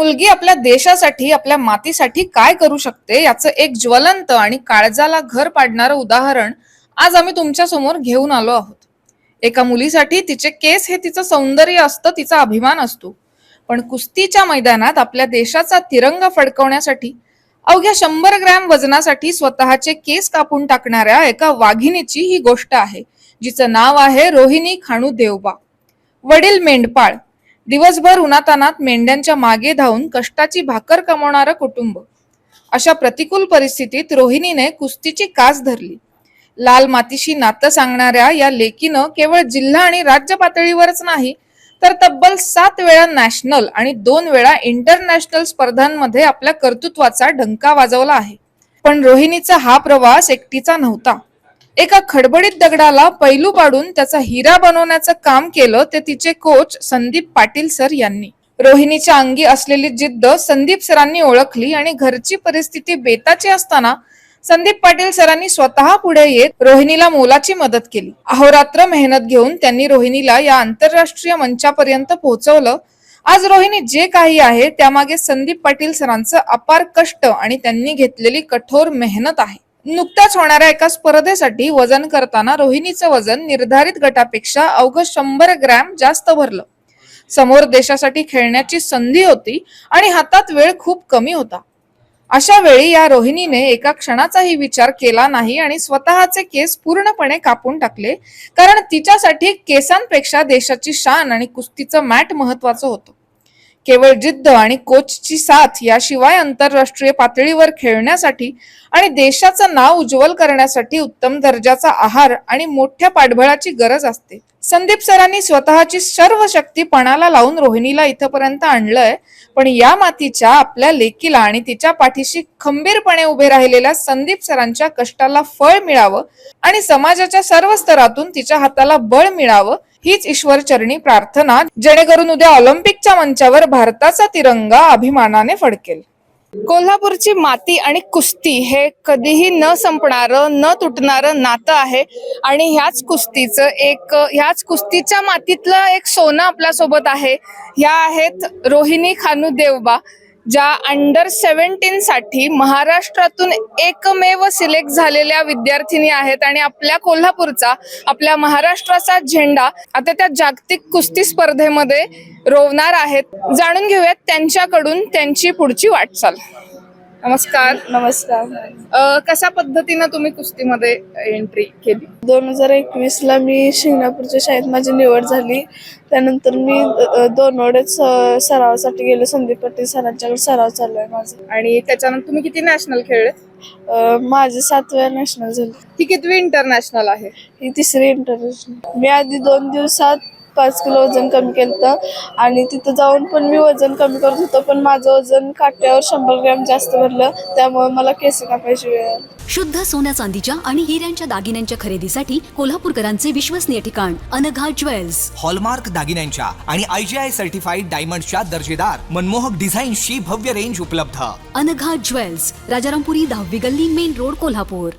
मुलगी आपल्या देशासाठी, आपल्या मातीसाठी काय करू शकते याचं एक ज्वलंत आणि काळजाला घर पाडणारं उदाहरण आज आम्ही तुमच्या समोर घेऊन आलो आहोत. एका मुलीसाठी तिचे केस हे तिचं सौंदर्य असतं, तिचा अभिमान असतो. पण कुस्तीच्या मैदानात आपल्या देशाचा तिरंगा फडकवण्यासाठी अवघ्या 100 ग्रॅम वजनासाठी स्वतःचे केस कापून टाकणाऱ्या एका वाघिणीची ही गोष्ट आहे, जिचं नाव आहे रोहिणी खानू देवबा. वडील मेंढपाळ, दिवसभर उन्हातानात मेंढ्यांच्या मागे धावून कष्टाची भाकर कमवणारं कुटुंब. अशा प्रतिकूल परिस्थितीत रोहिणीने कुस्तीची कास धरली. लाल मातीशी नातं सांगणाऱ्या या लेकीनं केवळ जिल्हा आणि राज्य पातळीवरच नाही, तर तब्बल 7 वेळा नॅशनल आणि 2 वेळा इंटरनॅशनल स्पर्धांमध्ये आपल्या कर्तृत्वाचा डंका वाजवला आहे. पण रोहिणीचा हा प्रवास एकटीचा नव्हता. एका खडबडीत दगडाला पैलू पाडून त्याचा हिरा बनवण्याचं काम केलं ते तिचे कोच संदीप पाटील सर यांनी. रोहिणीच्या अंगी असलेली जिद्द संदीप सरांनी ओळखली आणि घरची परिस्थिती बेताची असताना संदीप पाटील सरांनी स्वतः पुढे येत रोहिणीला मोलाची मदत केली. अहोरात्र मेहनत घेऊन त्यांनी रोहिणीला या आंतरराष्ट्रीय मंचापर्यंत पोहोचवलं. आज रोहिणी जे काही आहे त्यामागे संदीप पाटील सरांचं अपार कष्ट आणि त्यांनी घेतलेली कठोर मेहनत आहे. नुकत्याच होणाऱ्या एका स्पर्धेसाठी वजन करताना रोहिणीचं वजन निर्धारित गटापेक्षा अवघं 100 ग्रॅम जास्त भरलं. समोर देशासाठी खेळण्याची संधी होती आणि हातात वेळ खूप कमी होता. अशा वेळी या रोहिणीने एका क्षणाचाही विचार केला नाही आणि स्वतःचे केस पूर्णपणे कापून टाकले, कारण तिच्यासाठी केसांपेक्षा देशाची शान आणि कुस्तीचं मॅट महत्वाचं होतं. केवळ जिद्द आणि कोचची साथ याशिवाय आंतरराष्ट्रीय पातळीवर खेळण्यासाठी आणि देशाचं नाव उज्ज्वल करण्यासाठी उत्तम दर्जाचा आहार आणि मोठ्या पाठबळाची गरज असते. संदीप सरांनी स्वतःची सर्व शक्ती पणाला लावून रोहिणीला इथपर्यंत आणलंय. पण या मातीच्या आपल्या लेकीला आणि तिच्या पाठीशी खंबीरपणे उभे राहिलेल्या संदीप सरांच्या कष्टाला फळ मिळावं आणि समाजाच्या सर्व स्तरातून तिच्या हाताला बळ मिळावं, हीच ईश्वरचरणी प्रार्थना, जेणेकरून उद्या ऑलिम्पिकच्या मंचावर भारताचा तिरंगा अभिमानाने फडकेल. कोल्हापूरची माती आणि कुस्ती हे कधीही न संपणारं, न तुटणारं नातं आहे आणि ह्याच कुस्तीच्या मातीतलं एक सोनं आपल्या सोबत आहे. ह्या आहेत रोहिणी खानू देवबा, ज्या अंडर 17 साठी महाराष्ट्रातून एकमेव सिलेक्ट झालेल्या विद्यार्थिनी आहेत आणि आपल्या कोल्हापूरचा, आपल्या महाराष्ट्राचा झेंडा आता त्या जागतिक कुस्ती स्पर्धेमध्ये रोवणार आहेत. जाणून घेऊयात त्यांच्याकडून त्यांची पुढची वाटचाल. नमस्कार. नमस्कार. कशा पद्धतीनं तुम्ही कुस्तीमध्ये एंट्री केली? 2021ला मी शिंगणापूरच्या शाळेत माझी निवड झाली. त्यानंतर मी दोनवड्यात सरावासाठी गेले. संदीप पाटील सरांच्याकडे सराव चालू आहे माझा. आणि त्याच्यानंतर तुम्ही किती नॅशनल खेळले? माझे 7 वेळा नॅशनल झाले. ही कितवी इंटरनॅशनल आहे? ही 3री इंटरनॅशनल. मी आधी 2 दिवसात 5 किलो वजन कमी केलं आणि तिथं जाऊन पण मी वजन कमी करत होतो, पण माझं वजन काट्यावर 100 ग्रॅम जास्त भरलं, त्यामुळे मला केस कापायची वेळ आली. शुद्ध सोन्या चांदीच्या आणि हिऱ्यांच्या दागिन्यांच्या खरेदीसाठी कोल्हापूरकरांचे विश्वसनीय ठिकाण अनघा ज्वेल्स. हॉलमार्क दागिन्यांच्या आणि IGI सर्टिफाईड डायमंडच्या दर्जेदार मनमोहक डिझाईन्सची भव्य रेंज उपलब्ध. अनघा ज्वेल्स, राजारामपुरी 10वी गल्ली, मेन रोड, कोल्हापूर.